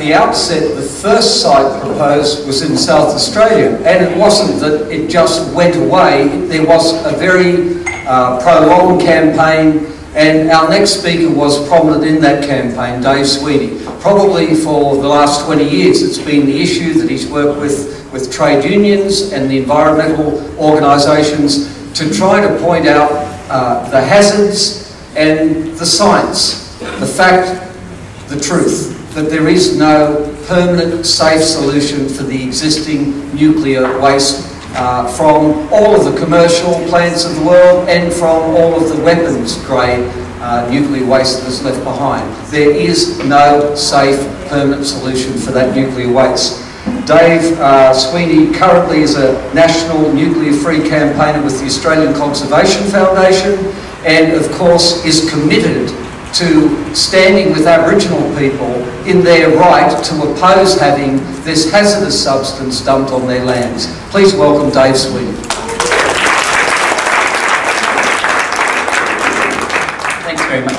the outset, the first site proposed was in South Australia, and it wasn't that it just went away. There was a very prolonged campaign, and our next speaker was prominent in that campaign, Dave Sweeney. Probably for the last 20 years it's been the issue that he's worked with trade unions and the environmental organisations to try to point out the hazards and the science, the fact, the truth, that there is no permanent, safe solution for the existing nuclear waste from all of the commercial plants of the world and from all of the weapons-grade nuclear waste that is left behind. There is no safe, permanent solution for that nuclear waste. Dave Sweeney currently is a national nuclear-free campaigner with the Australian Conservation Foundation, and of course is committed to standing with Aboriginal people in their right to oppose having this hazardous substance dumped on their lands. Please welcome Dave Sweeney.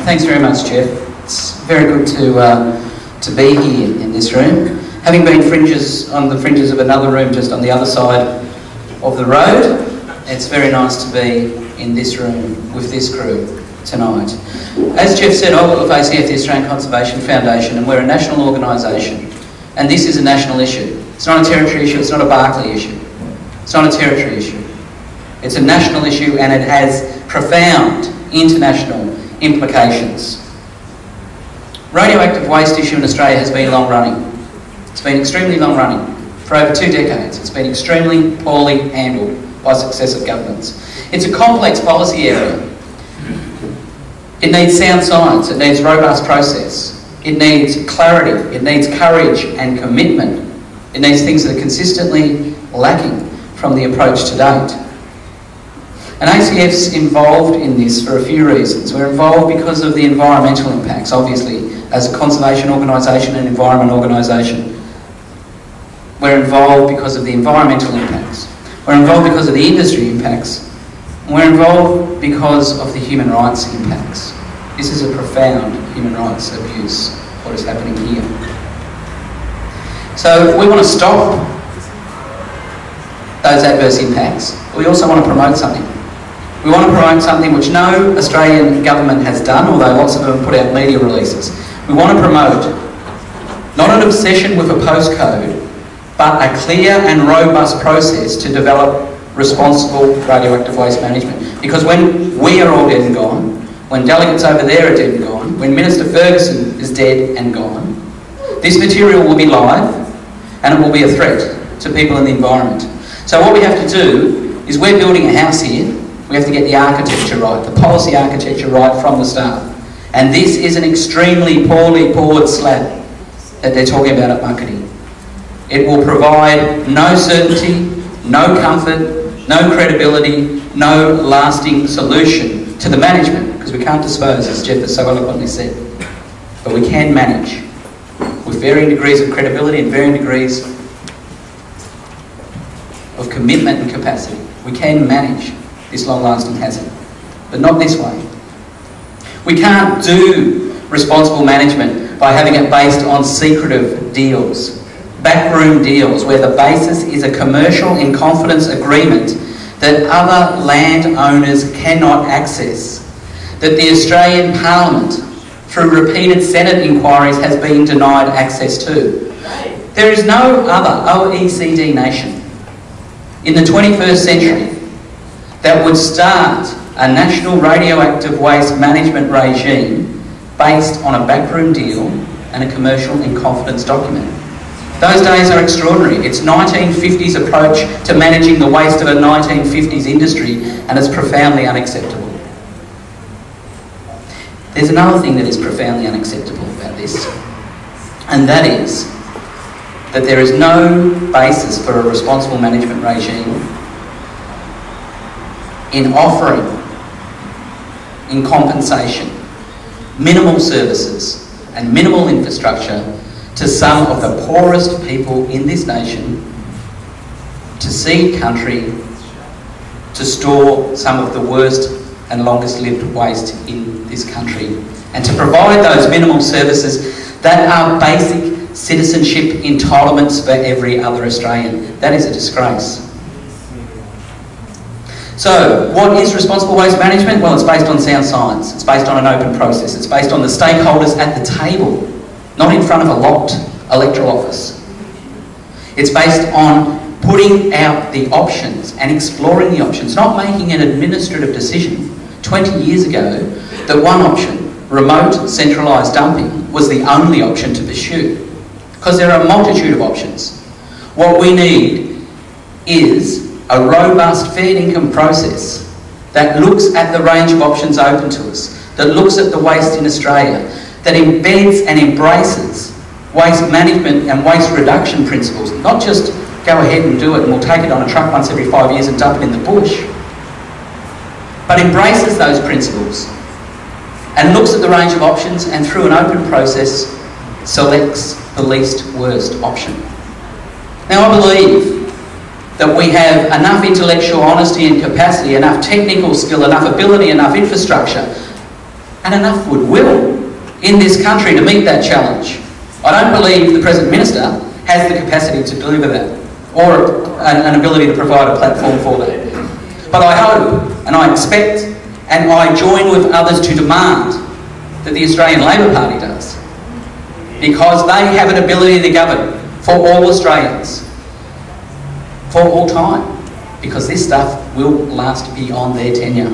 Thanks very much, Jeff. It's very good to be here in this room. Having been on the fringes of another room just on the other side of the road, it's very nice to be in this room with this crew tonight. As Jeff said, I work with ACF, the Australian Conservation Foundation, and we're a national organisation, and this is a national issue. It's not a territory issue, it's not a Barclay issue. It's not a territory issue. It's a national issue, and it has profound international implications. Radioactive waste issue in Australia has been long running. It's been extremely long running. For over 2 decades, it's been extremely poorly handled by successive governments. It's a complex policy area. It needs sound science, it needs robust process, it needs clarity, it needs courage and commitment. It needs things that are consistently lacking from the approach to date. And ACF's involved in this for a few reasons. We're involved because of the environmental impacts, obviously, as a conservation organisation and environment organisation. We're involved because of the environmental impacts. We're involved because of the industry impacts. We're involved because of the human rights impacts. This is a profound human rights abuse, what is happening here. So we want to stop those adverse impacts, but we also want to promote something. We want to promote something which no Australian government has done, although lots of them put out media releases. We want to promote not an obsession with a postcode, but a clear and robust process to develop responsible radioactive waste management. Because when we are all dead and gone, when delegates over there are dead and gone, when Minister Ferguson is dead and gone, this material will be live and it will be a threat to people in the environment. So what we have to do is, we're building a house here, we have to get the architecture right, the policy architecture right from the start. And this is an extremely poorly poured slab that they're talking about at Muckaty. It will provide no certainty, no comfort, no credibility, no lasting solution to the management, because we can't dispose, as Jeff has so eloquently said. But we can manage with varying degrees of credibility and varying degrees of commitment and capacity. We can manage this long-lasting hazard, but not this way. We can't do responsible management by having it based on secretive deals, backroom deals, where the basis is a commercial in confidence agreement that other landowners cannot access, that the Australian Parliament, through repeated Senate inquiries, has been denied access to. There is no other OECD nation in the 21st century that would start a national radioactive waste management regime based on a backroom deal and a commercial in confidence document. Those days are extraordinary. It's 1950s approach to managing the waste of a 1950s industry, and it's profoundly unacceptable. There's another thing that is profoundly unacceptable about this, and that is that there is no basis for a responsible management regime in offering, in compensation, minimal services and minimal infrastructure to some of the poorest people in this nation, to seed country, to store some of the worst and longest lived waste in this country, and to provide those minimal services that are basic citizenship entitlements for every other Australian. That is a disgrace. So, what is responsible waste management? Well, it's based on sound science. It's based on an open process. It's based on the stakeholders at the table, not in front of a locked electoral office. It's based on putting out the options and exploring the options, not making an administrative decision 20 years ago that one option, remote centralised dumping, was the only option to pursue. Because there are a multitude of options. What we need is a robust fair income process that looks at the range of options open to us, that looks at the waste in Australia, that embeds and embraces waste management and waste reduction principles, not just go ahead and do it and we'll take it on a truck once every 5 years and dump it in the bush, but embraces those principles and looks at the range of options and through an open process selects the least worst option. Now, I believe that we have enough intellectual honesty and capacity, enough technical skill, enough ability, enough infrastructure and enough goodwill in this country to meet that challenge. I don't believe the present Minister has the capacity to deliver that or an ability to provide a platform for that. But I hope and I expect and I join with others to demand that the Australian Labor Party does, because they have an ability to govern for all Australians, for all time, because this stuff will last beyond their tenure.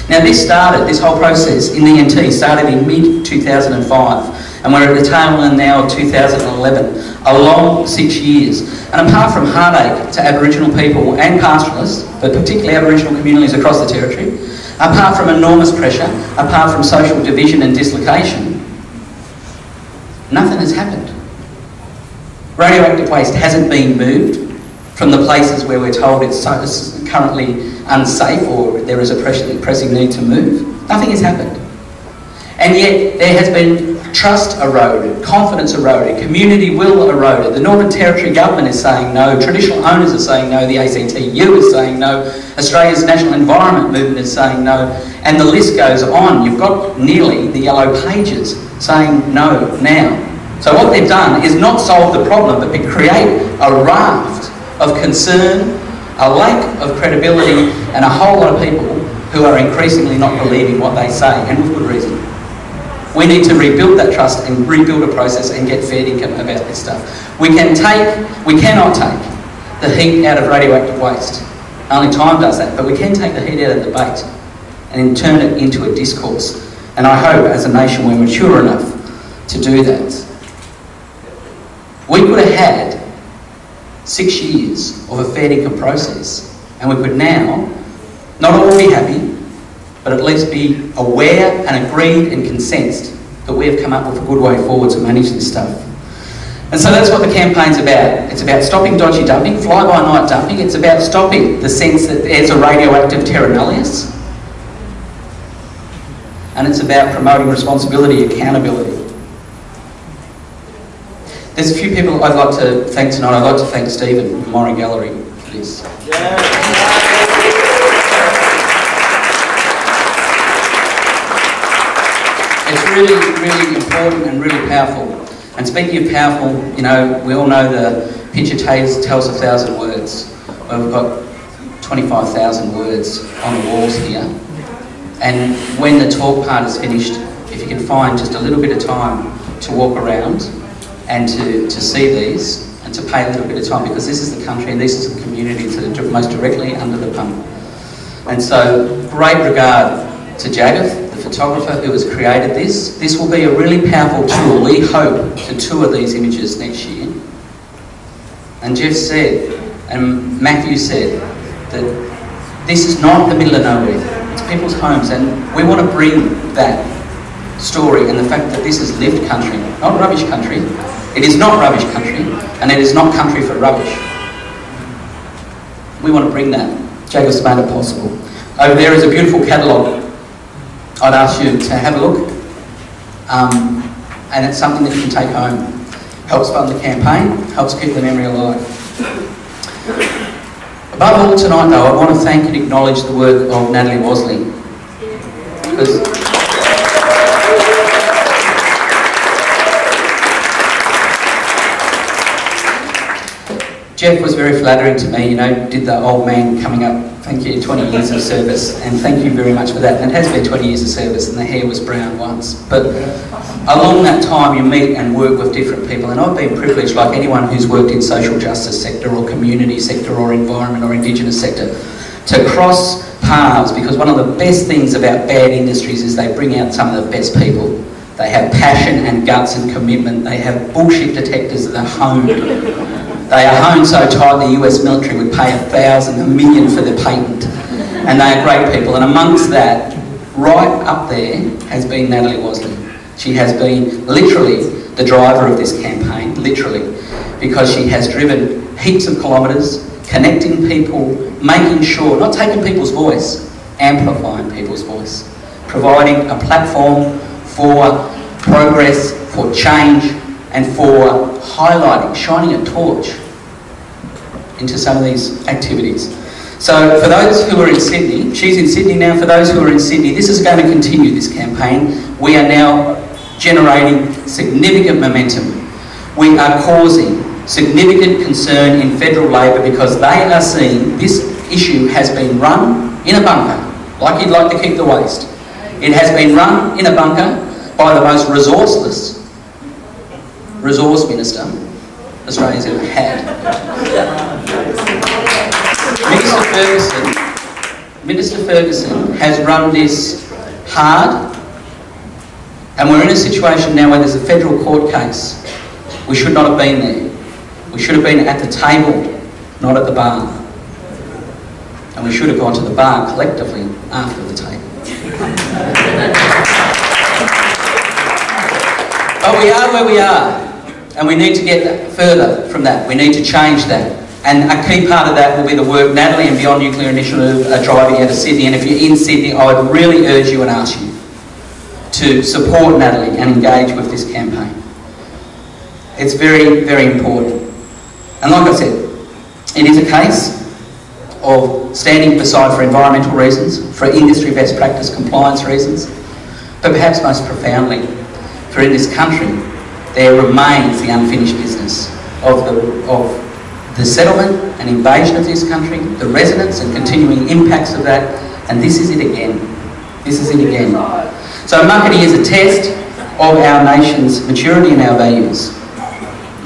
Now this whole process in the NT started in mid-2005 and we're at the tail end now of 2011, a long 6 years. And apart from heartache to Aboriginal people and pastoralists, but particularly Aboriginal communities across the Territory, apart from enormous pressure, apart from social division and dislocation, nothing has happened. Radioactive waste hasn't been moved from the places where we're told it's currently unsafe or there is a pressing need to move. Nothing has happened. And yet there has been trust eroded, confidence eroded, community will eroded. The Northern Territory government is saying no, traditional owners are saying no, the ACTU is saying no, Australia's National Environment Movement is saying no, and the list goes on. You've got nearly the yellow pages saying no now. So what they've done is not solve the problem, but create a raft of concern, a lack of credibility, and a whole lot of people who are increasingly not believing what they say, and with good reason. We need to rebuild that trust and rebuild a process and get fair income about this stuff. We cannot take the heat out of radioactive waste. Only time does that, but we can take the heat out of the debate and turn it into a discourse. And I hope as a nation we're mature enough to do that. We could have had 6 years of a fair income process, and we could now not all be happy, but at least be aware and agreed and consensed that we have come up with a good way forward to manage this stuff. And so that's what the campaign's about. It's about stopping dodgy dumping, fly-by-night dumping. It's about stopping the sense that there's a radioactive terra nullius. And it's about promoting responsibility, accountability. There's a few people I'd like to thank tonight. I'd like to thank Stephen from Morrie Gallery for this. It's really, really important and really powerful. And speaking of powerful, you know, we all know the picture tells 1,000 words. Well, we've got 25,000 words on the walls here. And when the talk part is finished, if you can find just a little bit of time to walk around and to see these and to pay a little bit of time, because this is the country and this is the community that are most directly under the pump. And so, great regard to Jagath, the photographer who has created this. This will be a really powerful tool. We hope to tour these images next year. And Jeff said, and Matthew said, that this is not the middle of nowhere. It's people's homes, and we want to bring that story and the fact that this is lived country, not rubbish country. It is not rubbish country, and it is not country for rubbish. We want to bring that. Jagath's made it possible. Over there is a beautiful catalogue. I'd ask you to have a look, and it's something that you can take home. Helps fund the campaign, helps keep the memory alive. Above all tonight though, I want to thank and acknowledge the work of Natalie Wasley, because Jeff was very flattering to me, you know, did the old man coming up, thank you, 20 years of service, and thank you very much for that. And it has been 20 years of service, and the hair was brown once. But along that time, you meet and work with different people, and I've been privileged, like anyone who's worked in social justice sector or community sector or environment or Indigenous sector, to cross paths, because one of the best things about bad industries is they bring out some of the best people. They have passion and guts and commitment. They have bullshit detectors that are honed. They are honed so tight the US military would pay $1,000, $1 million for the patent. And they are great people. And amongst that, right up there, has been Natalie Wasley. She has been literally the driver of this campaign, literally, because she has driven heaps of kilometres, connecting people, making sure, not taking people's voice, amplifying people's voice, providing a platform for progress, for change, and for highlighting, shining a torch into some of these activities. So for those who are in Sydney, she's in Sydney now, for those who are in Sydney, this is going to continue, this campaign. We are now generating significant momentum. We are causing significant concern in federal Labor because they are seeing this issue has been run in a bunker, like you'd like to keep the waste. It has been run in a bunker by the most resourceless resource minister Australia's ever had. Minister Ferguson has run this hard, and we're in a situation now where there's a federal court case. We should not have been there. We should have been at the table, not at the bar. And we should have gone to the bar collectively after the table. But we are where we are, and we need to get further from that. We need to change that. And a key part of that will be the work Natalie and Beyond Nuclear Initiative are driving out of Sydney. And if you're in Sydney, I would really urge you and ask you to support Natalie and engage with this campaign. It's very, very important. And like I said, it is a case of standing beside for environmental reasons, for industry best practice compliance reasons, but perhaps most profoundly, for in this country, there remains the unfinished business of the settlement and invasion of this country, the resonance and continuing impacts of that, and this is it again. This is it again. So Muckaty is a test of our nation's maturity and our values.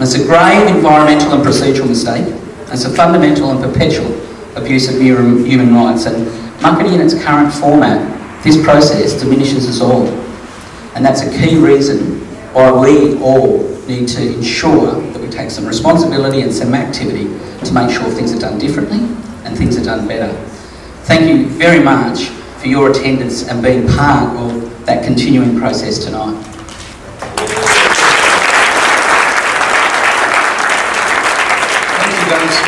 It's a grave environmental and procedural mistake. It's a fundamental and perpetual abuse of human rights. And Muckaty in its current format, this process diminishes us all. And that's a key reason why we all need to ensure that we take some responsibility and some activity to make sure things are done differently and things are done better. Thank you very much for your attendance and being part of that continuing process tonight. Thank you, guys.